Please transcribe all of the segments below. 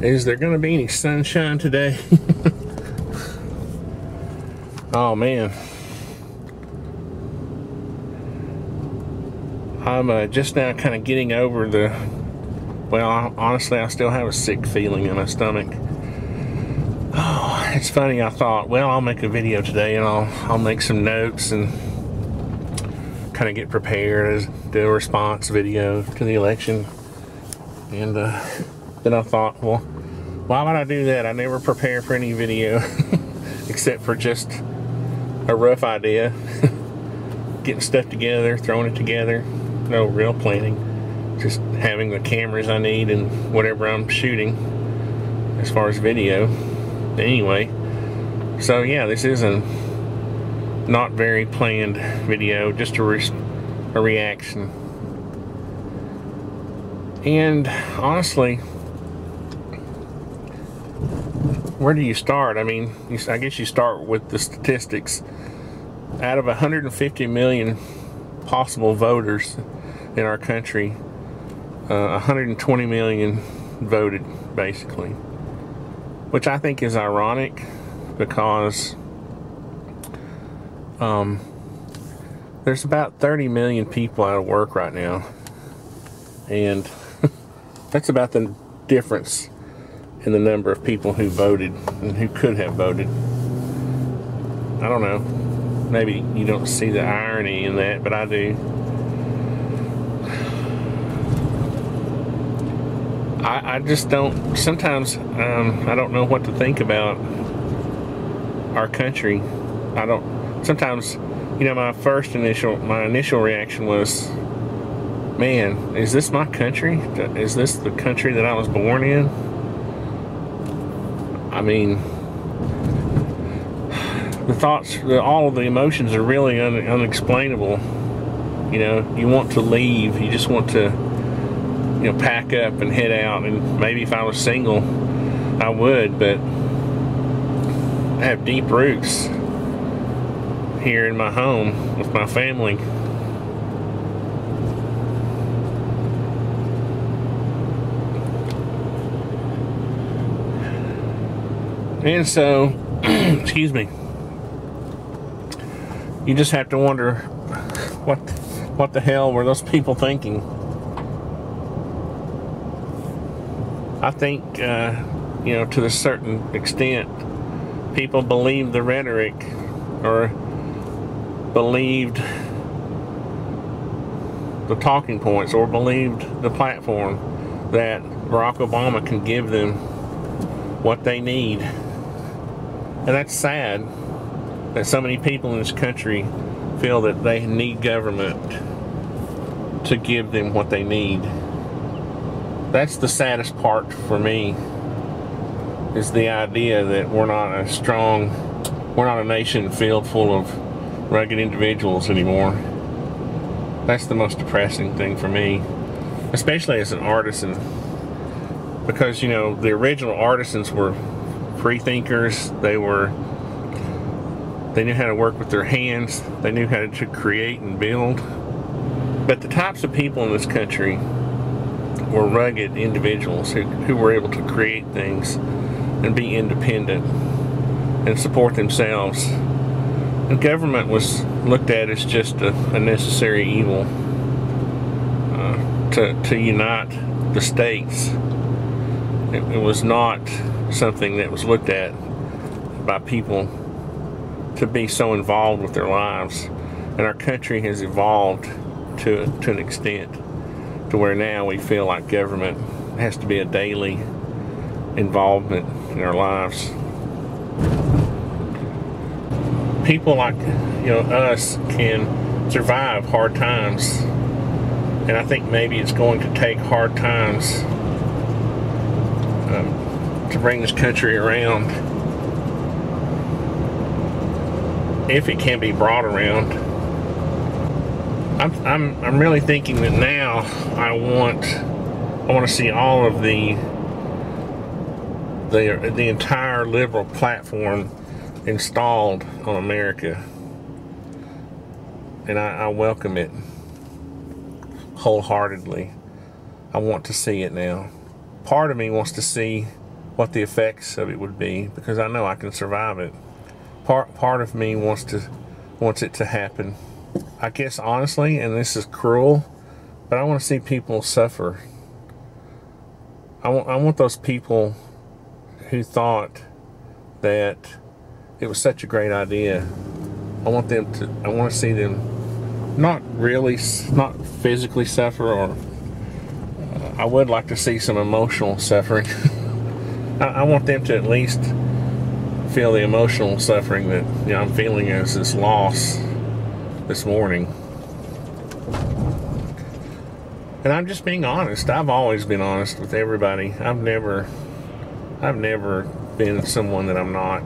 Is there going to be any sunshine today? Oh man. I'm just now kind of getting over the, well, honestly, I still have a sick feeling in my stomach. Oh, it's funny, I thought, well, I'll make a video today and I'll make some notes and kind of get prepared, do a response video to the election. And then I thought, well, why would I do that? I never prepare for any video except for just a rough idea. Getting stuff together, throwing it together. No real planning. Just having the cameras I need and whatever I'm shooting as far as video. Anyway, so yeah, this is a not very planned video, just a reaction. And honestly, where do you start? I mean, I guess you start with the statistics. Out of 150 million possible voters in our country, 120 million voted, basically. Which I think is ironic, because there's about 30 million people out of work right now. And that's about the difference in the number of people who voted and who could have voted. I don't know. Maybe you don't see the irony in that, but I do. I just don't, sometimes I don't know what to think about our country. Sometimes, you know, my initial reaction was, man, is this my country? Is this the country that I was born in? I mean, the thoughts, all of the emotions are really unexplainable. You know, you want to leave, you just want to, you know, pack up and head out. And maybe if I was single, I would, but I have deep roots here in my home with my family. And so, excuse me, you just have to wonder what the hell were those people thinking? I think, you know, to a certain extent, people believed the rhetoric, or believed the talking points, or believed the platform that Barack Obama can give them what they need. And that's sad that so many people in this country feel that they need government to give them what they need. That's the saddest part for me, is the idea that we're not a nation filled full of rugged individuals anymore. That's the most depressing thing for me, especially as an artisan, because, you know, the original artisans were free thinkers. They knew how to work with their hands. They knew how to create and build. But the types of people in this country were rugged individuals who were able to create things and be independent and support themselves. And government was looked at as just a necessary evil to unite the states. It was not something that was looked at by people to be so involved with their lives. And our country has evolved to an extent to where now we feel like government has to be a daily involvement in our lives. People like, you know, us can survive hard times, and I think maybe it's going to take hard times to bring this country around, if it can be brought around. I'm really thinking that now I want to see all of the entire liberal platform installed on America, and I welcome it wholeheartedly. I want to see it now. Part of me wants to see what the effects of it would be, because I know I can survive it. Part of me wants it to happen. I guess honestly, and this is cruel, but I want to see people suffer. I want those people who thought that it was such a great idea. I want to see them not physically suffer, or I would like to see some emotional suffering. I want them to at least feel the emotional suffering that, you know, I'm feeling as this loss this morning. And I'm just being honest. I've always been honest with everybody. I've never been someone that I'm not.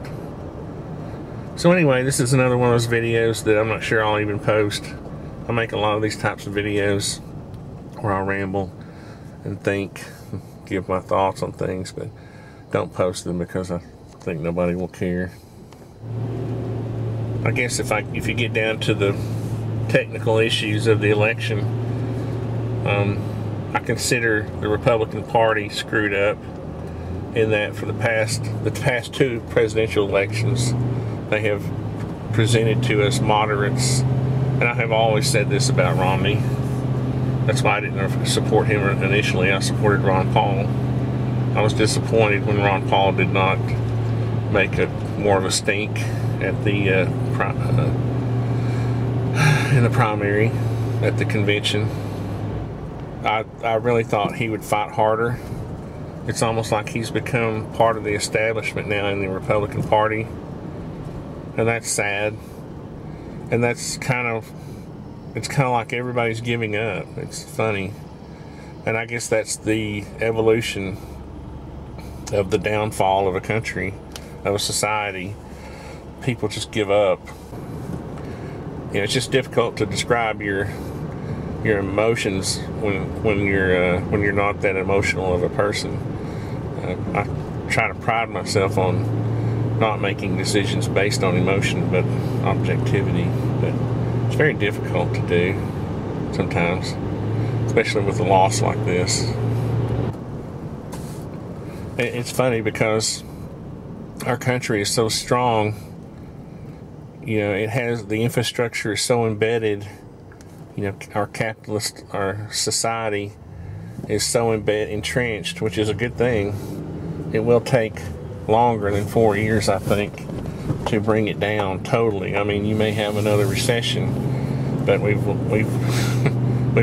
So anyway, this is another one of those videos that I'm not sure I'll even post. I make a lot of these types of videos where I'll ramble and think, give my thoughts on things, but don't post them because I think nobody will care. I guess if you get down to the technical issues of the election, I consider the Republican Party screwed up in that for the past two presidential elections, they have presented to us moderates, and I have always said this about Romney. That's why I didn't support him initially. I supported Ron Paul. I was disappointed when Ron Paul did not make more of a stink at the in the primary at the convention. I really thought he would fight harder. It's almost like he's become part of the establishment now in the Republican Party, and that's sad. And it's kind of like everybody's giving up. It's funny. And I guess that's the evolution of the downfall of a country, of a society. People just give up. You know, it's just difficult to describe your emotions when you're not that emotional of a person. I try to pride myself on not making decisions based on emotion, but objectivity. But it's very difficult to do sometimes, especially with a loss like this. It's funny because our country is so strong. You know, it has the infrastructure is so embedded. You know, our society is so entrenched, which is a good thing. It will take longer than 4 years, I think, to bring it down totally. I mean, you may have another recession, but we've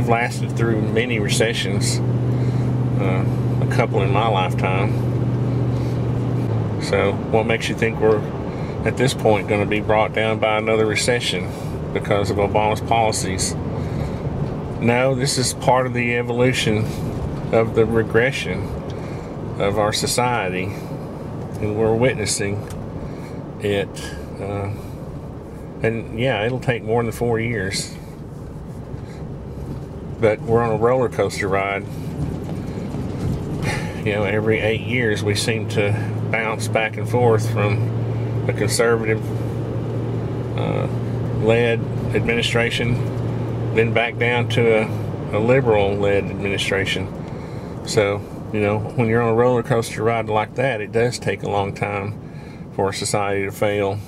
lasted through many recessions, a couple in my lifetime. So, what makes you think we're at this point going to be brought down by another recession because of Obama's policies? No, this is part of the evolution of the regression of our society, and we're witnessing it. And yeah, it'll take more than 4 years, but we're on a roller coaster ride. You know, every 8 years we seem to bounce back and forth from a conservative led administration, then back down to a liberal-led administration. So, you know, when you're on a roller coaster ride like that, it does take a long time for a society to fail.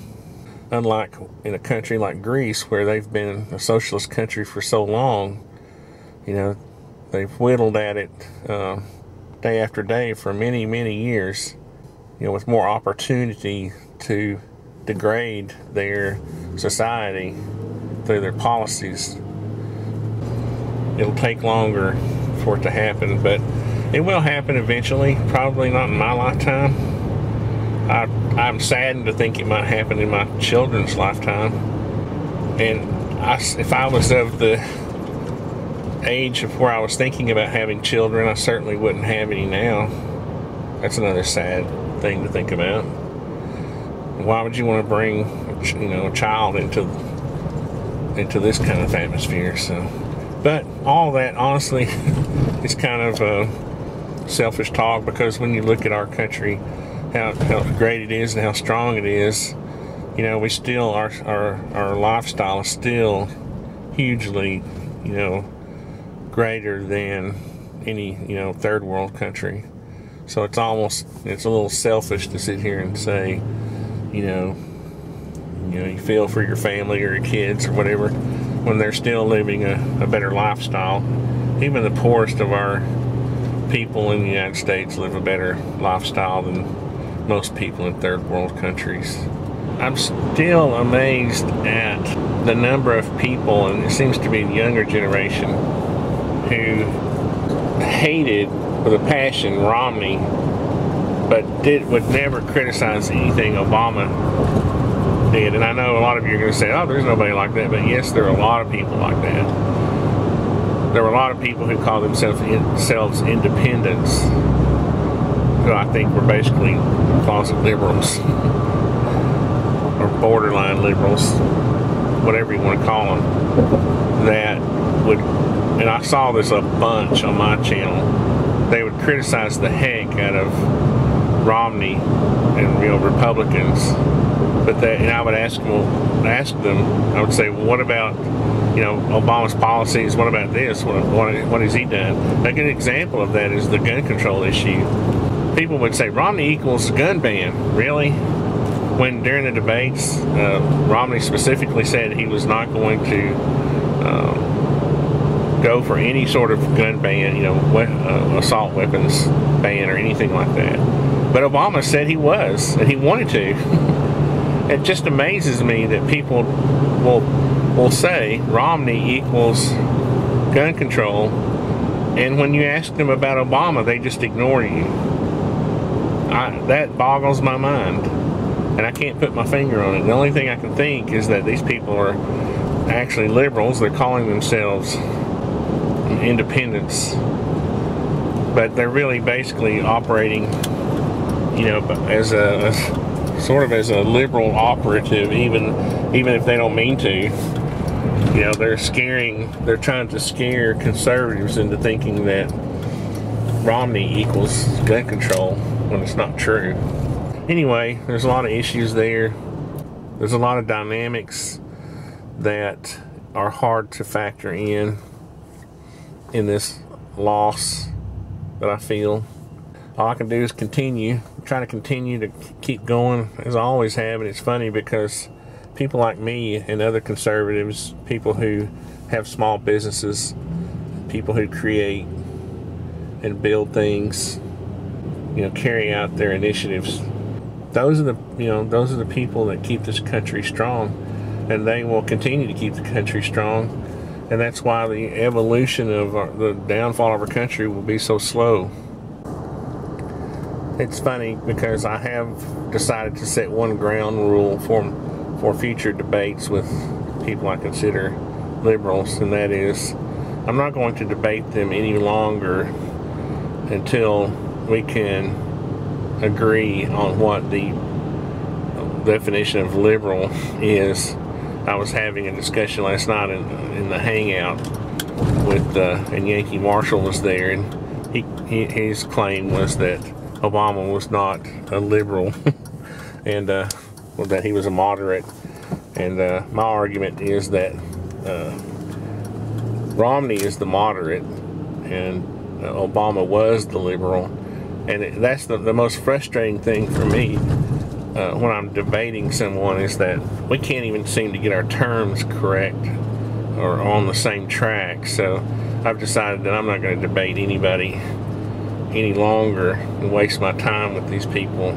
Unlike in a country like Greece, where they've been a socialist country for so long, you know, they've whittled at it day after day for many, many years, you know, with more opportunity to degrade their society through their policies. It'll take longer for it to happen, but it will happen eventually. Probably not in my lifetime. I'm saddened to think it might happen in my children's lifetime. And if I was of the age of where I was thinking about having children, I certainly wouldn't have any now. That's another sad thing to think about. Why would you want to bring, you know, a child into this kind of atmosphere? So, but all that, honestly, is kind of selfish talk, because when you look at our country, how great it is and how strong it is, you know, we still our lifestyle is still hugely, you know, greater than any, you know, third world country. So it's a little selfish to sit here and say, you feel for your family or your kids or whatever, when they're still living a better lifestyle. Even the poorest of our people in the United States live a better lifestyle than most people in third world countries. I'm still amazed at the number of people, and it seems to be the younger generation, who hated with a passion Romney, but would never criticize anything Obama did. And I know a lot of you are going to say, oh, there's nobody like that, but yes, there are a lot of people like that. There were a lot of people who call themselves independents, who I think were basically closet liberals or borderline liberals, whatever you want to call them, that would, and I saw this a bunch on my channel, they would criticize the heck out of Romney and Republicans, but and I would ask them, I would say, well, what about Obama's policies? What about this? What has he done? A good example of that is the gun control issue. People would say Romney equals gun ban. Really? When during the debates, Romney specifically said he was not going to go for any sort of gun ban, assault weapons ban or anything like that. But Obama said he was, and he wanted to. It just amazes me that people will say Romney equals gun control, and when you ask them about Obama, they just ignore you. That boggles my mind, and I can't put my finger on it. The only thing I can think is that these people are actually liberals. They're calling themselves independents, but they're really basically operating, as a sort of as a liberal operative, even if they don't mean to. They're trying to scare conservatives into thinking that Romney equals gun control when it's not true. Anyway, there's a lot of issues there. There's a lot of dynamics that are hard to factor in this loss that I feel. All I can do is try to continue to keep going as I always have. And it's funny because people like me and other conservatives, people who have small businesses, people who create and build things, carry out their initiatives, those are the people that keep this country strong, and they will continue to keep the country strong. And that's why the evolution of the downfall of our country will be so slow. It's funny because I have decided to set one ground rule for future debates with people I consider liberals, and that is I'm not going to debate them any longer until we can agree on what the definition of liberal is. I was having a discussion last night in the hangout with and Yankee Marshall was there, and his claim was that Obama was not a liberal and that he was a moderate. And my argument is that Romney is the moderate and Obama was the liberal. And that's the most frustrating thing for me when I'm debating someone, is that we can't even seem to get our terms correct or on the same track. So I've decided that I'm not going to debate anybody any longer and waste my time with these people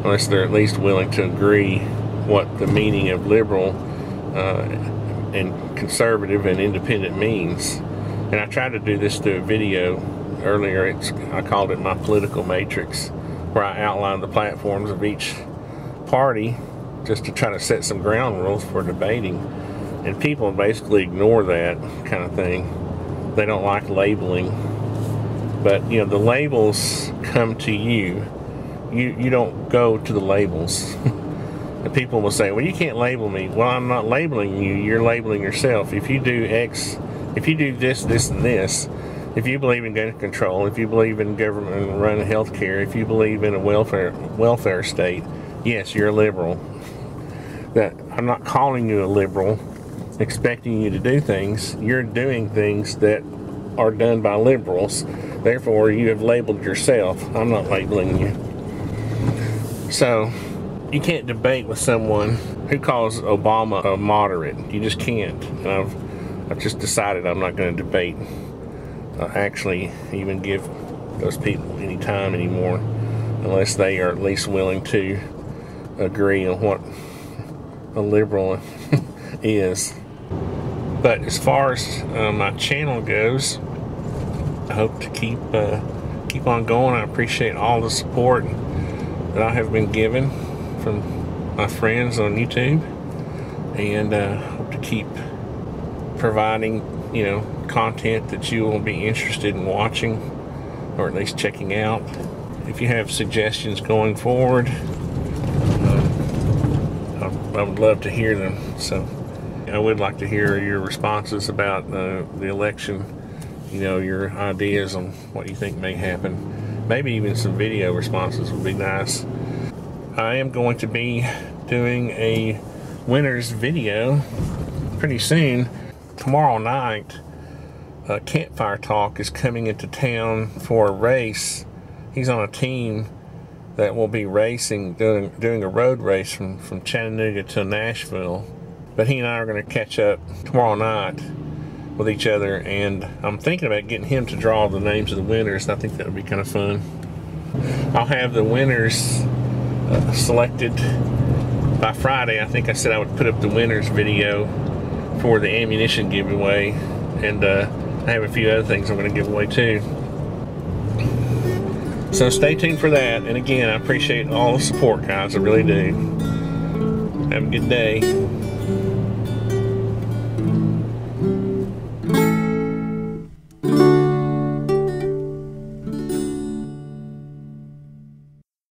unless they're at least willing to agree what the meaning of liberal and conservative and independent means. And I tried to do this through a video earlier. I called it my political matrix, where I outlined the platforms of each party just to try to set some ground rules for debating. And people basically ignore that kind of thing. They don't like labeling. But the labels come to you. You don't go to the labels. And people will say, well, you can't label me. Well, I'm not labeling you, you're labeling yourself. If you do X, if you do this, this, and this, if you believe in gun control, if you believe in government-run health care, if you believe in a welfare state, yes, you're a liberal. That I'm not calling you a liberal, expecting you to do things. You're doing things that are done by liberals. Therefore, you have labeled yourself. I'm not labeling you. So, you can't debate with someone who calls Obama a moderate. You just can't. And I've just decided I'm not going to debate. Actually, even give those people any time anymore, unless they are at least willing to agree on what a liberal is. But as far as my channel goes, I hope to keep on going. I appreciate all the support that I have been given from my friends on YouTube, and hope to keep providing, you know, content that you will be interested in watching, or at least checking out. If you have suggestions going forward, I would love to hear them. So I would like to hear your responses about the election, you know, your ideas on what you think may happen. Maybe even some video responses would be nice. I am going to be doing a winners video pretty soon. Tomorrow night, CampfireTalk is coming into town for a race. He's on a team that will be racing, doing a road race from Chattanooga to Nashville. But he and I are going to catch up tomorrow night with each other, and I'm thinking about getting him to draw the names of the winners. I think that would be kind of fun. I'll have the winners selected by Friday. I think I said I would put up the winners video for the ammunition giveaway, and I have a few other things I'm going to give away too. So stay tuned for that. And again, I appreciate all the support, guys. I really do. Have a good day.